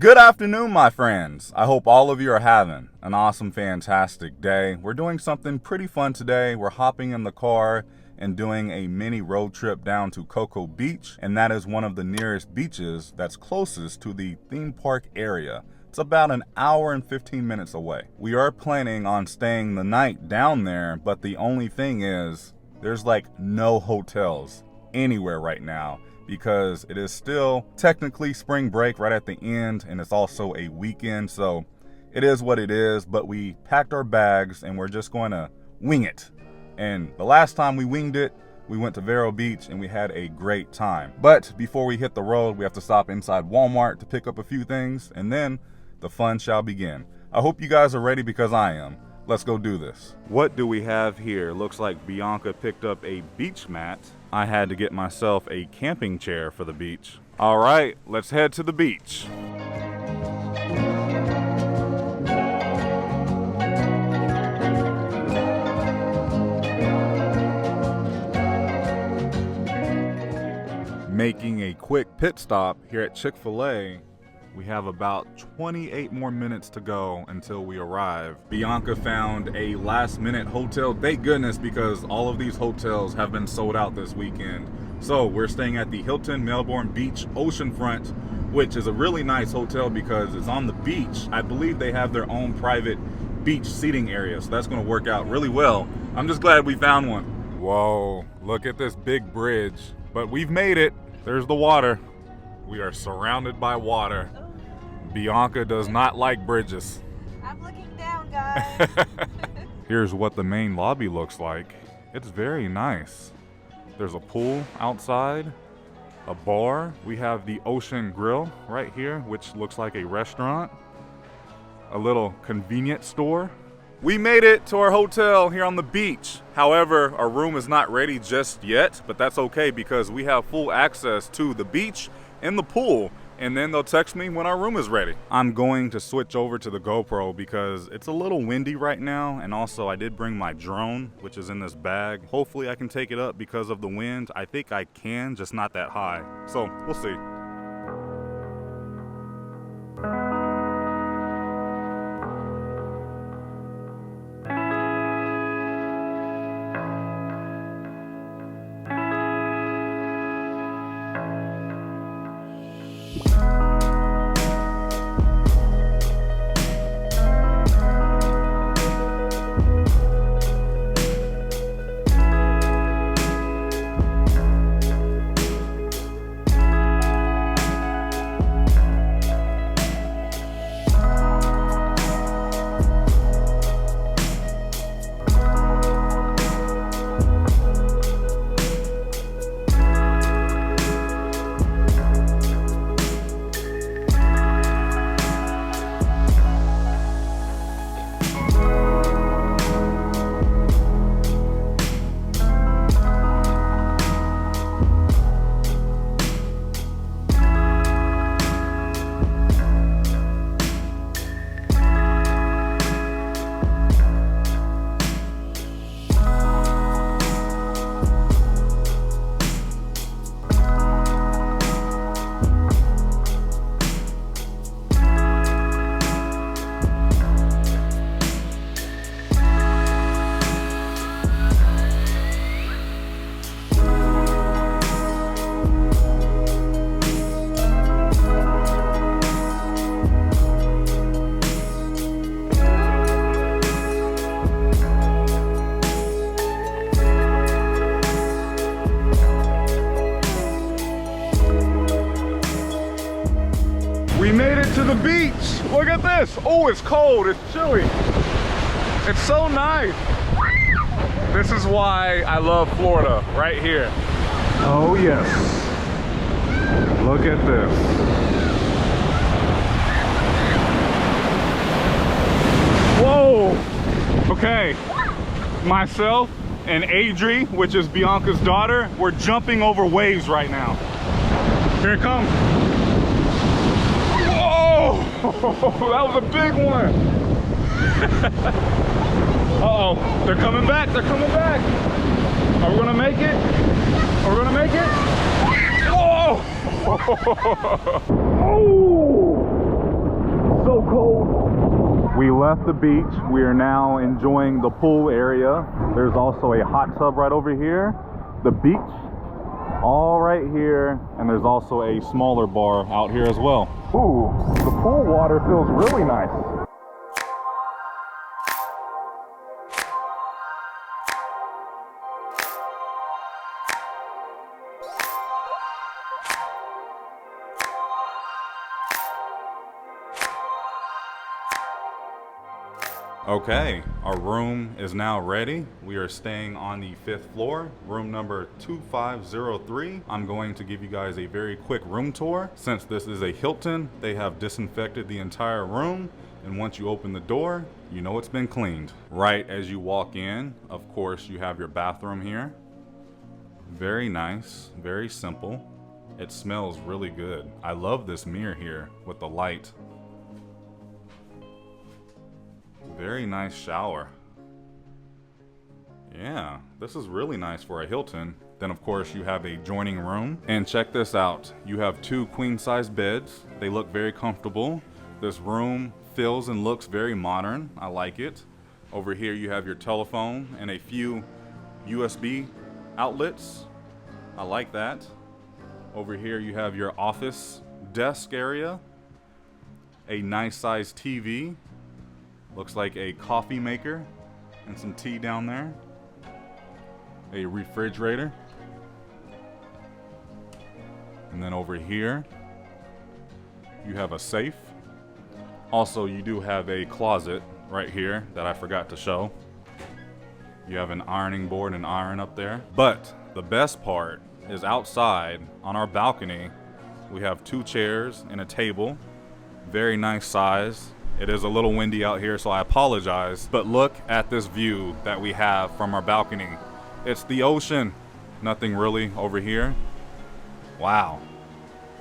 Good afternoon, my friends. I hope all of you are having an awesome, fantastic day. We're doing something pretty fun today. We're hopping in the car and doing a mini road trip down to Cocoa Beach, and that is one of the nearest beaches that's closest to the theme park area. It's about an hour and 15 minutes away. We are planning on staying the night down there, but the only thing is there's like no hotels anywhere right now, because it is still technically spring break right at the end, and it's also a weekend, so it is what it is. But we packed our bags and we're just going to wing it. And the last time we winged it, we went to Vero Beach and we had a great time. But before we hit the road, we have to stop inside Walmart to pick up a few things, and then the fun shall begin. I hope you guys are ready, because I am. Let's go do this. What do we have here? Looks like Bianca picked up a beach mat. I had to get myself a camping chair for the beach. All right, let's head to the beach. Making a quick pit stop here at Chick-fil-A. We have about 28 more minutes to go until we arrive. Bianca found a last-minute hotel. Thank goodness, because all of these hotels have been sold out this weekend. So we're staying at the Hilton Melbourne Beach Oceanfront, which is a really nice hotel because it's on the beach. I believe they have their own private beach seating area, so that's going to work out really well. I'm just glad we found one. Whoa, look at this big bridge. But we've made it. There's the water. We are surrounded by water. Bianca does not like bridges. I'm looking down, guys. Here's what the main lobby looks like. It's very nice. There's a pool outside, a bar. We have the Ocean Grill right here, which looks like a restaurant, a little convenience store. We made it to our hotel here on the beach. However, our room is not ready just yet, but that's okay because we have full access to the beach and the pool, and then they'll text me when our room is ready. I'm going to switch over to the GoPro because it's a little windy right now, and also I did bring my drone, which is in this bag. Hopefully I can take it up because of the wind. I think I can, just not that high. So we'll see. We made it to the beach. Look at this. Oh, it's cold, it's chilly. It's so nice. This is why I love Florida, right here. Oh yes. Look at this. Whoa. Okay. Myself and Adri, which is Bianca's daughter, we're jumping over waves right now. Here it comes. That was a big one. Uh-oh, they're coming back, they're coming back. Are we gonna make it? Are we gonna make it? Oh! We left the beach. We are now enjoying the pool area. There's also a hot tub right over here. The beach, all right here. And there's also a smaller bar out here as well. Ooh, the pool water feels really nice. Okay, our room is now ready. We are staying on the 5th floor, room number 2503. I'm going to give you guys a very quick room tour. Since this is a Hilton, they have disinfected the entire room. And once you open the door, you know it's been cleaned. Right as you walk in, of course, you have your bathroom here. Very nice, very simple. It smells really good. I love this mirror here with the light. Very nice shower. Yeah, this is really nice for a Hilton. Then of course you have a joining room. And check this out. You have 2 queen-size beds. They look very comfortable. This room feels and looks very modern. I like it. Over here you have your telephone and a few USB outlets. I like that. Over here you have your office desk area. A nice sized TV. Looks like a coffee maker and some tea down there. A refrigerator. And then over here, you have a safe. Also, you do have a closet right here that I forgot to show. You have an ironing board and iron up there. But the best part is outside on our balcony, we have 2 chairs and a table. Very nice size. It is a little windy out here, so I apologize. But look at this view that we have from our balcony. It's the ocean. Nothing really over here. Wow.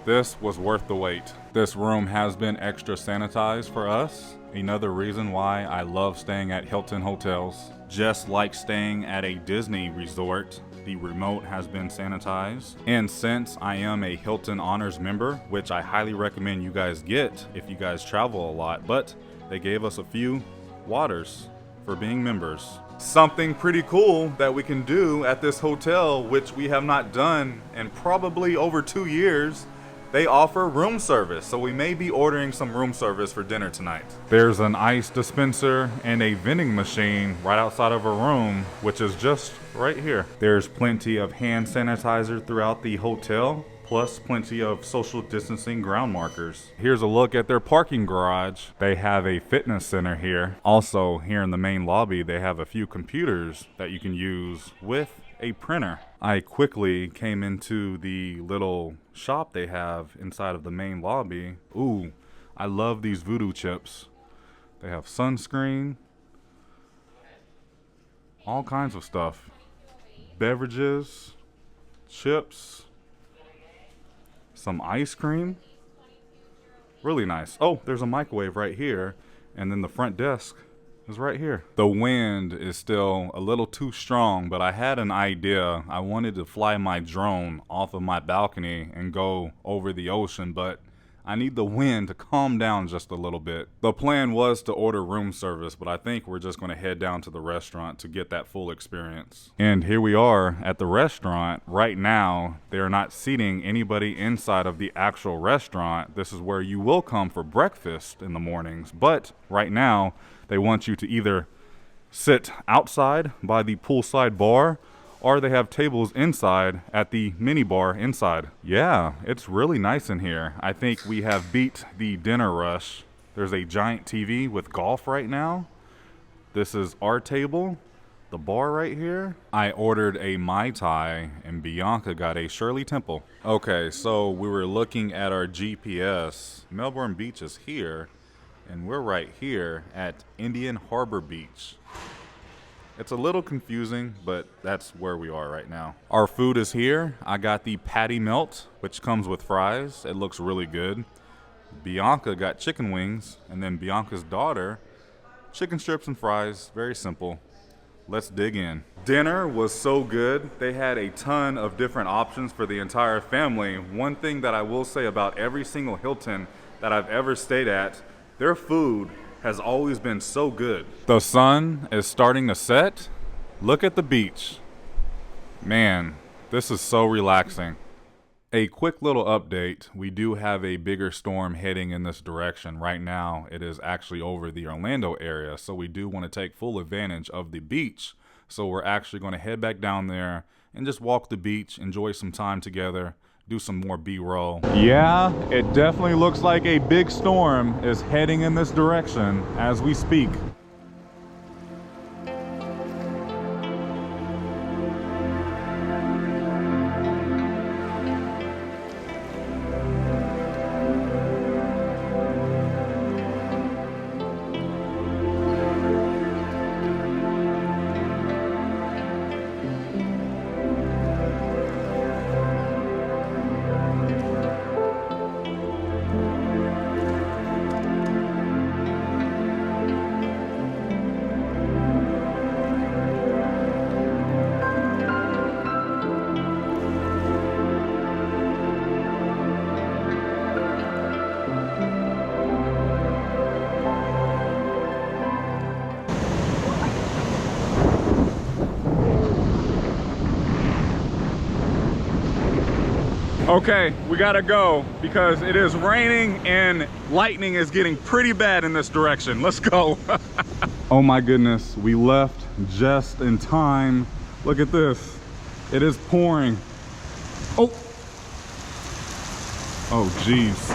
This was worth the wait. This room has been extra sanitized for us. Another reason why I love staying at Hilton hotels. Just like staying at a Disney resort, the remote has been sanitized. And since I am a Hilton Honors member, which I highly recommend you guys get if you guys travel a lot, but they gave us a few waters for being members. Something pretty cool that we can do at this hotel, which we have not done in probably over 2 years. They offer room service, so we may be ordering some room service for dinner tonight. There's an ice dispenser and a vending machine right outside of a room, which is just right here. There's plenty of hand sanitizer throughout the hotel, plus plenty of social distancing ground markers. Here's a look at their parking garage. They have a fitness center here. Also, here in the main lobby, they have a few computers that you can use with a printer. I quickly came into the little shop they have inside of the main lobby. Ooh, I love these voodoo chips. They have sunscreen, all kinds of stuff. Beverages, chips, some ice cream. Really nice. Oh, there's a microwave right here, and then the front desk is right here. The wind is still a little too strong, but I had an idea. I wanted to fly my drone off of my balcony and go over the ocean, but I need the wind to calm down just a little bit. The plan was to order room service, but I think we're just going to head down to the restaurant to get that full experience. And here we are at the restaurant. Right now, they are not seating anybody inside of the actual restaurant. This is where you will come for breakfast in the mornings, but right now, they want you to either sit outside by the poolside bar, or they have tables inside at the mini bar inside. Yeah, it's really nice in here. I think we have beat the dinner rush. There's a giant TV with golf right now. This is our table, the bar right here. I ordered a Mai Tai and Bianca got a Shirley Temple. Okay, so we were looking at our GPS. Melbourne Beach is here, and we're right here at Indian Harbor Beach. It's a little confusing, but that's where we are right now. Our food is here. I got the patty melt, which comes with fries. It looks really good. Bianca got chicken wings, and then Bianca's daughter, chicken strips and fries. Very simple. Let's dig in. Dinner was so good. They had a ton of different options for the entire family. One thing that I will say about every single Hilton that I've ever stayed at, their food has always been so good. The sun is starting to set. Look at the beach. Man, this is so relaxing. A quick little update. We do have a bigger storm heading in this direction. Right now, it is actually over the Orlando area, so we do want to take full advantage of the beach. So we're actually going to head back down there and just walk the beach, enjoy some time together, do some more B-roll. Yeah, it definitely looks like a big storm is heading in this direction as we speak. Okay, we gotta go because it is raining and lightning is getting pretty bad in this direction. Let's go. Oh my goodness, we left just in time. Look at this. It is pouring. Oh. Oh, geez.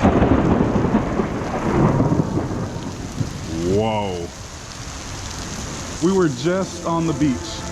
Whoa. We were just on the beach.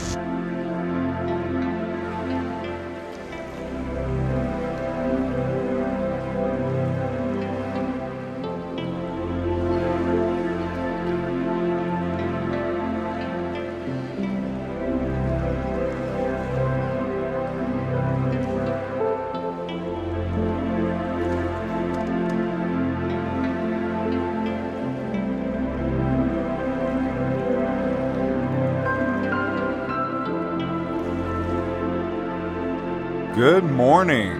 Good morning.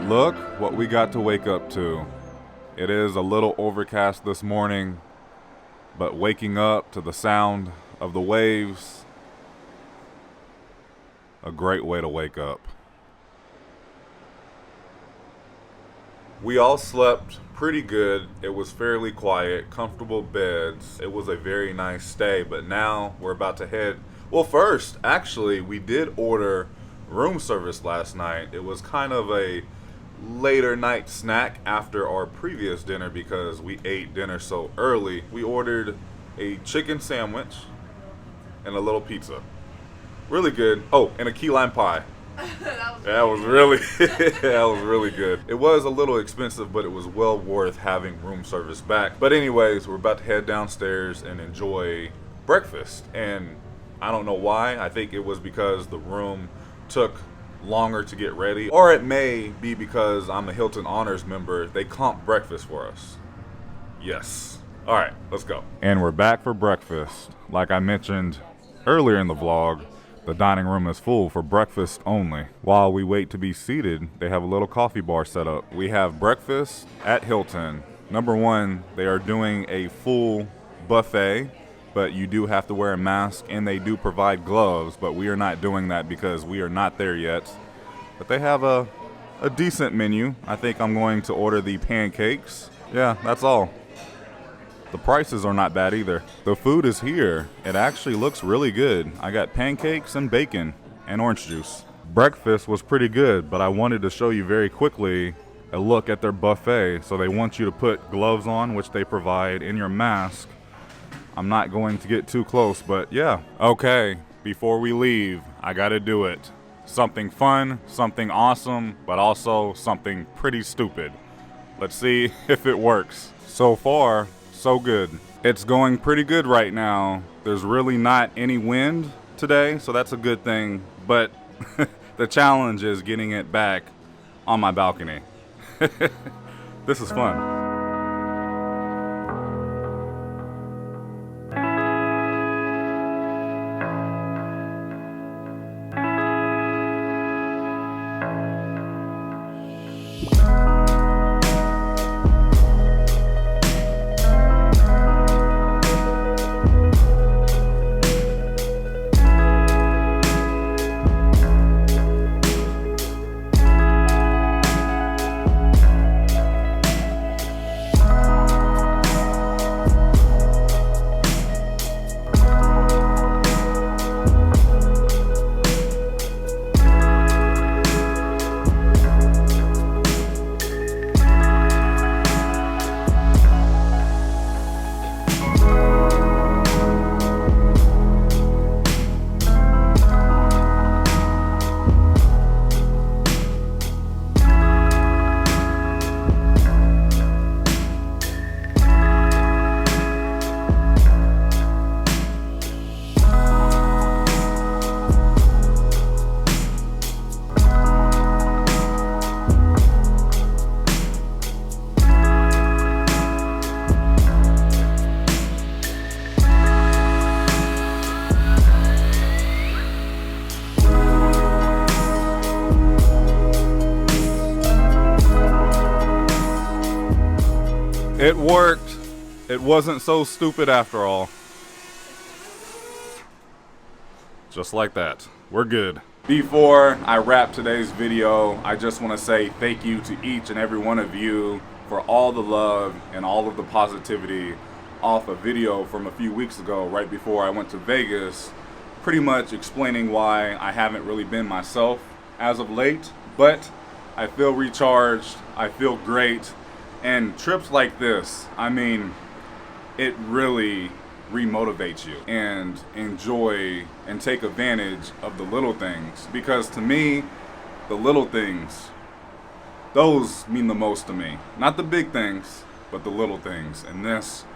Look what we got to wake up to. It is a little overcast this morning, but waking up to the sound of the waves, a great way to wake up. We all slept pretty good. It was fairly quiet, comfortable beds. It was a very nice stay, but now we're about to head. Well, first, actually, we did order room service last night. It was kind of a later night snack after our previous dinner because we ate dinner so early. We ordered a chicken sandwich and a little pizza. Really good. Oh, and a key lime pie. That was really good. It was a little expensive, but it was well worth having room service back. But anyways, we're about to head downstairs and enjoy breakfast. And I don't know why. I think it was because the room took longer to get ready, or it may be because I'm a Hilton Honors member. They comp breakfast for us. Yes. All right, let's go. And we're back for breakfast. Like I mentioned earlier in the vlog, the dining room is full for breakfast only. While we wait to be seated, they have a little coffee bar set up. We have breakfast at Hilton. Number one, they are doing a full buffet, but you do have to wear a mask, and they do provide gloves, but we are not doing that because we are not there yet. But they have a decent menu. I think I'm going to order the pancakes. Yeah, that's all. The prices are not bad either. The food is here. It actually looks really good. I got pancakes and bacon and orange juice. Breakfast was pretty good, but I wanted to show you very quickly a look at their buffet. So they want you to put gloves on, which they provide, in your mask. I'm not going to get too close, but yeah. Okay, before we leave, I gotta do it. Something fun, something awesome, but also something pretty stupid. Let's see if it works. So far, so good. It's going pretty good right now. There's really not any wind today, so that's a good thing. But the challenge is getting it back on my balcony. This is fun. It worked. It wasn't so stupid after all. Just like that. We're good. Before I wrap today's video, I just want to say thank you to each and every one of you for all the love and all of the positivity off a video from a few weeks ago, right before I went to Vegas, pretty much explaining why I haven't really been myself as of late, but I feel recharged, I feel great, and trips like this, I mean, it really remotivates you and enjoy and take advantage of the little things, because to me, the little things, those mean the most to me. Not the big things, but the little things, and this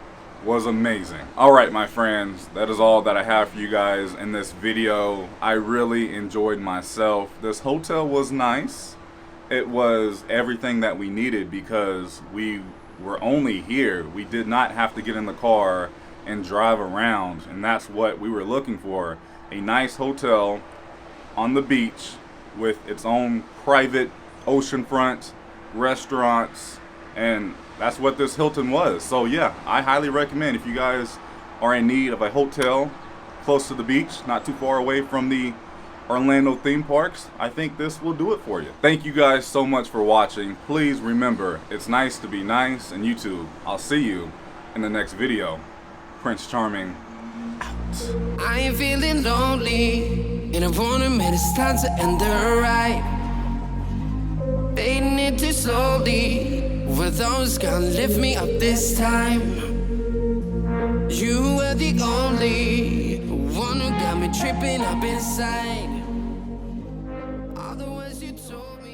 was amazing. All right, my friends, that is all that I have for you guys in this video. I really enjoyed myself. This hotel was nice. It was everything that we needed because we were only here. We did not have to get in the car and drive around, and that's what we were looking for. A nice hotel on the beach with its own private oceanfront restaurants, and that's what this Hilton was. So yeah, I highly recommend, if you guys are in need of a hotel close to the beach, not too far away from the Orlando theme parks, I think this will do it for you. Thank you guys so much for watching. Please remember, it's nice to be nice, and YouTube, I'll see you in the next video. Prince Charming out. I ain't feeling lonely, and I wanna admit it's time to end the ride. Fading it too slowly, were those gonna lift me up this time? You were the only one who got me tripping up inside. All the words you told me.